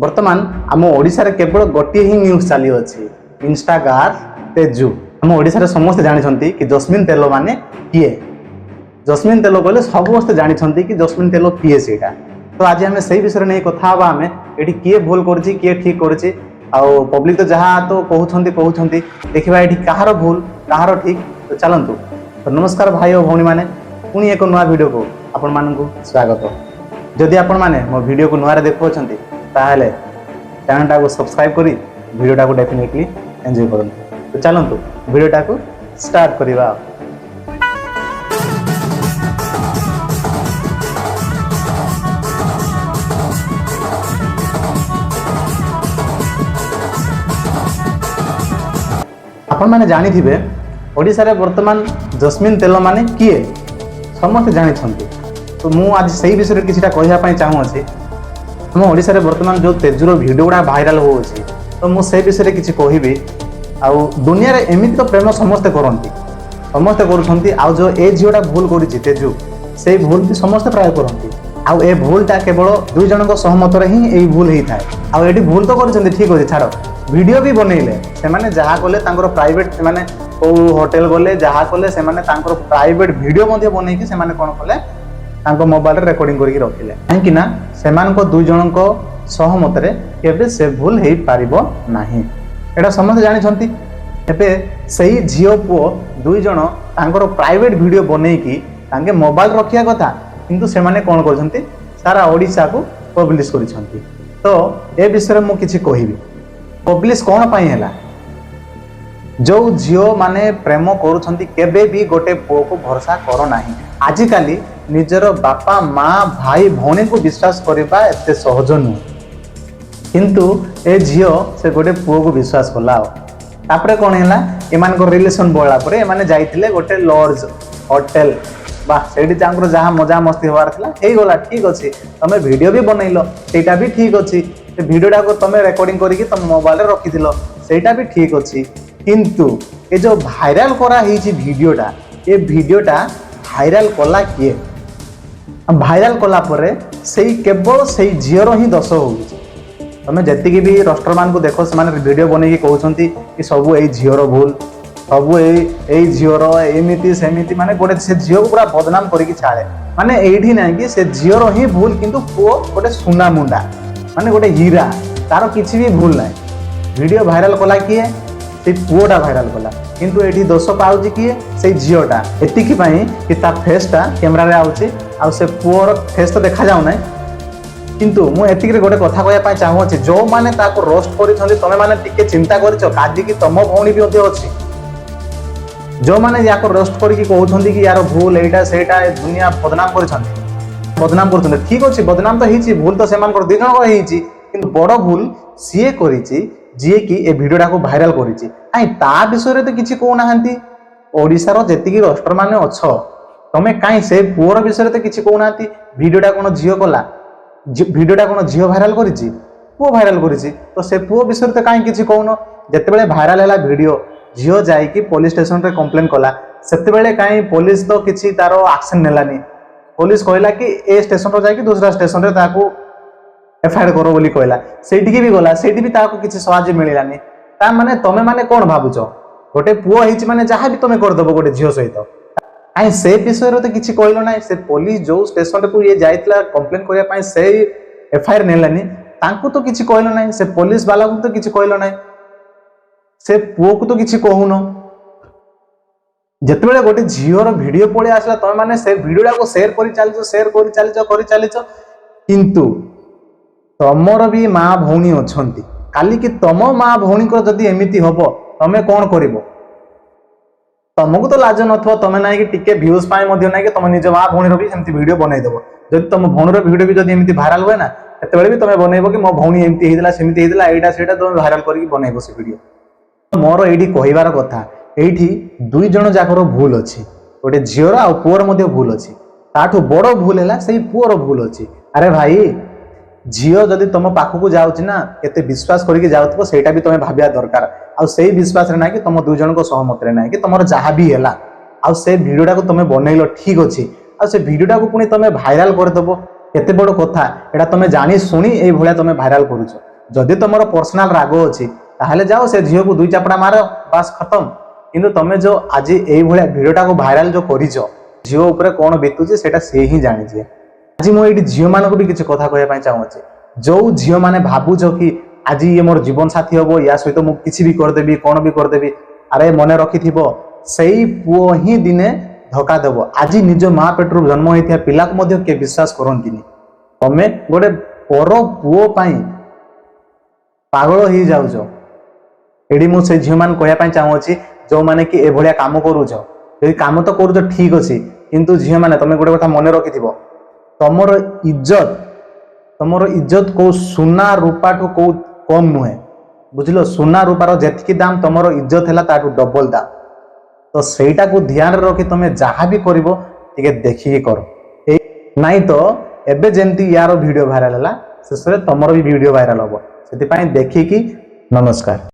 बर्तमान आम ओडिशा रे केवल गोटे ही न्यूज चली अच्छी इंस्टागार तेजू। आम ओडिशा समस्ते जानते कि जस्मिन तेल माने किए। जस्मिन तेल कहले समस्ते जानते कि जस्मिन तेल किए सेटा। तो आज आम से विषय नहीं कथा आम ये किए भूल कर किए ठीक कर पब्लिक तो जहाँ तो कहते देखा ये कହାର भूल कହାର ठीक। तो चलतु। तो नमस्कार भाई और भौणी मैंने पुणी एक नुआ वीडियो को आपण मानू स्वागत। जदि आपण माने मो वीडियो को नुआ देखुं ताहले चैनल को सब्सक्राइब करी वीडियो को डेफिनेटली एंजॉय करूँ। तो चलतु वीडियो को स्टार्ट करवा। आपण माने जानी थिबे ओडिशा रे वर्तमान जस्मिन तेल माने किए समस्त जानी। तो मु आज सही विषय में किछटा कहया पई चाहू अछि। हम ओडिशा रे वर्तमान जो तेजूर वीडियो गुड़ा भाइराल होउछि तो मु से विषय में किछि कहिबी। आउ दुनिया रे एमिति तो प्रेम समस्त करंती समस्त करूछंती। आउ जो ए झियोटा भूल करिछि तेजू से भूल भी समस्त प्राय करंती। आउ ए भूलटा केवल दुई जनक सहमत रे ही ए भूल हेई थाए। आउ एटी भूल तो करछंती ठीक अछि छाड़ो वीडियो भी बनैले से माने जहा कले तांकर प्राइवेट से माने को होटल गले जहा कले से माने तांकर प्राइवेट वीडियो मध्ये बनै कि से माने कोन कले तांको मोबाइल रे रिकॉर्डिंग करके रखिले काहेकि ना सेमान को दुई जनक सहमत रे केबे से भूल हेई पारिबो नाही। एटा समस्त जानि छंती। एबे सही झियो पुओ दुई जण तांकर प्राइवेट वीडियो बनै कि तांके मोबाइल रखिया कथा किंतु से माने कोन करछंती सारा ओडिसा को पब्लिश करिसंती। तो ए विषय मु किछि कहिबी। पब्लिश कौन पाई हैला जो झियो माने प्रेम करूछंती केबे भी गोटे पुओ को भरोसा करो नाही। आजिकाली निजर बापा माँ भाई भौणी को विश्वास करबा एते सहज नु किंतु ए झियो से गोटे पुओ को विश्वास कला। तापरे कोन हैला एमान को रिलेशन बोला परे एमाने जाइथिले गोटे लॉज होटल बा सेठी तांकर जहा मजा मस्ती होवार थिला हेई गला ठीक अछि। तमे वीडियो भी बनैलो सेटा भी ठीक अछि। से वीडियोटा को तमे रिकॉर्डिंग करिकि तम मोबाइल रे रखिथिलो सेटा भी ठीक अछि। किंतु ए जो भाइराल करा हिची वीडियोटा ए वीडियोटा भाइराल कला किए भाइराल कला परे सेई केवल सेई झियर ही दोष होउछि। तमे जतिकि भी रोस्टर मान को देखो से माने वीडियो बनेकी कहउछंती कि सब एई झियर भूल सब एई झियर एमिति सेमिति माने गोटे से झियो पूरा बदनाम करिकि छाड़े माने एठी नै कि से झियर ही भूल किंतु पुओ गोटे सुना मुंडा माने गोटे हीरा तार किछि भी भूल नै। वीडियो भाइराल कला किए से पुओटा भाइराल कला किंतु एठी दोष पाउछि किए से झियोटा एतिकि पई कि ता फेसटा कैमरा रे आउछि आ से पुओर फेस तो देखा जाउ नै। किंतु मु एतिकि रे गोटे कथा कहया पई चाहू अछि जो माने ताको रोस्ट करिछन्ती तमे माने टिके चिंता करिछो कादी कि तम भौणी भी होते अछि जो माने याको रोस्ट करिकि कहउछन्ती कि यार भूल एटा सेटा दुनिया बदनाम करिछन्ती ठीक अछि बदनाम तो हिची भूल तो सेमान कर दिनो हिची किंतु बड़ भूल सीए करिछि जे कि ए वीडियोटा को भाइराल करिछि आइ ता विषय रे तो किछि को नाहंती। ओडिसा रो जेतिकि रोस्टर माने अछो तमे काई से पुओर विषय रे तो किछि को नाहंती। वीडियोटा कोन झियो कला वीडियोटा कोन झियो भाइराल करिछि पुओ भाइराल करिछि तो से पुओ विषय रे तो काई किछि कोन जेतेबेले भाइराल हैला वीडियो झियो जाई कि पुलिस स्टेशन रे कंप्लेन कला सेतेबेले काई पुलिस तो किछि तारो एक्शन नेलानी। पुलिस कहला कि ए स्टेशन रो जाई कि दूसरा स्टेशन रे ताको एफआईआर करो बोली कहला सेठी भी गला सेठी भी ताको किछि सहायता मिलिलानी। ता माने तमे माने कोन भाबुचो गोटे पुओ हिची माने जहा भी तमे कर दबो गोटे झियो सहित आइ से विषय रे तो किछि कहलो नै। से पुलिस जो स्टेशन को ये जाइतला कंप्लेन करिया पई से एफआईआर नेलानी तांको तो किछि कहलो नै। से पुलिस वाला को तो किछि कहलो नै से पुओ को तो किछि कहूनो जेतेबेले गोटे झियोर वीडियो पळे आसला तमे माने से वीडियोटा को शेयर करि चलिचो किंतु तमर भी माँ भौणी अछंती काली कि तम माँ भौणी को जदी एमिति हबो तमे कोन करिवो तमको तो लाज नथो तमे नै कि टिके व्यूज पाए मध्ये नै कि तमे निज माँ भौणी रो भी सेमति वीडियो बनाई देबो। जदी तम भौणी रो वीडियो भी जदी एमिति भाइराल होय ना एतेबेले भी तमे बनैबो कि मो भौणी एमिति हेदिला सेमिति हेदिला एटा सेटा तमे भाइराल करिकि बनैबो से वीडियो। मोर एठी कहिबार कथा एठी दुई जण जाकर भूल अछि गोटे झियोर आ पुओर मध्ये भूल अछि ताठो बड़ भूल हैला सेही पुओर भूल अछि। अरे भाई झियो जदि तुम पाखक जाऊँगी ना एत विश्वास करके जाऊँ सेटा भी तुम्हें भाविया दरकार आ से विश्वास ना कि तुम दुई जन सहमत ना कि तुम जहाँ भी है आ से भिडियोटा को तुम बनइल ठीक अच्छे आ से भिडियोटा को पुणी तुम भाइराल करदेव केते बड़ कथा एटा तुम जानी शुणी ये भाया तुम भाइराल करुच जदि तुम पर्सनाल राग अच्छी ताहले जाओ से झील को दुई चापड़ा मार बास खत्म। किंतु तुम जो आज ये भिडियोटा को भाइराल जो करिछ झील उपर कौन बीतुचे सेटा से ही जानी। आज मुझे झील मान भी किसी कथा कहना चाहूँगी जो झील मैंने भावुच कि आज ये मोर जीवन साथी हम या सहित मुझे किसी भी करदेवी कौन भी करदेवी अरे मन रखि से पुओ ही दिने धोखा देव। आज निज माँ पेटर जन्म होता पिला को किए विश्वास करती तमें गोटे पर पुओ पागल हो जाऊच। ये मुझे झील मान कहना चाहूँगी जो मैंने कि एभलिया काम करुच यदि काम तो करुच ठीक अच्छे किंतु झील मैंने तुम गोटे कथा मन रखि तमर इज्जत को सुना रूपा ठू कौ कम नुहे बुझल। सुना रूपार जेतिकी दाम तमर इज्जत है ताठू डबल दाम। तो सेटा को ध्यान रखी तुम जहाँ भी कर देखिए कर नाई तो एबे जेमती यार वीडियो भाइराल है शेष में तुमर भी वीडियो भाइराल हम से देखिकी। नमस्कार।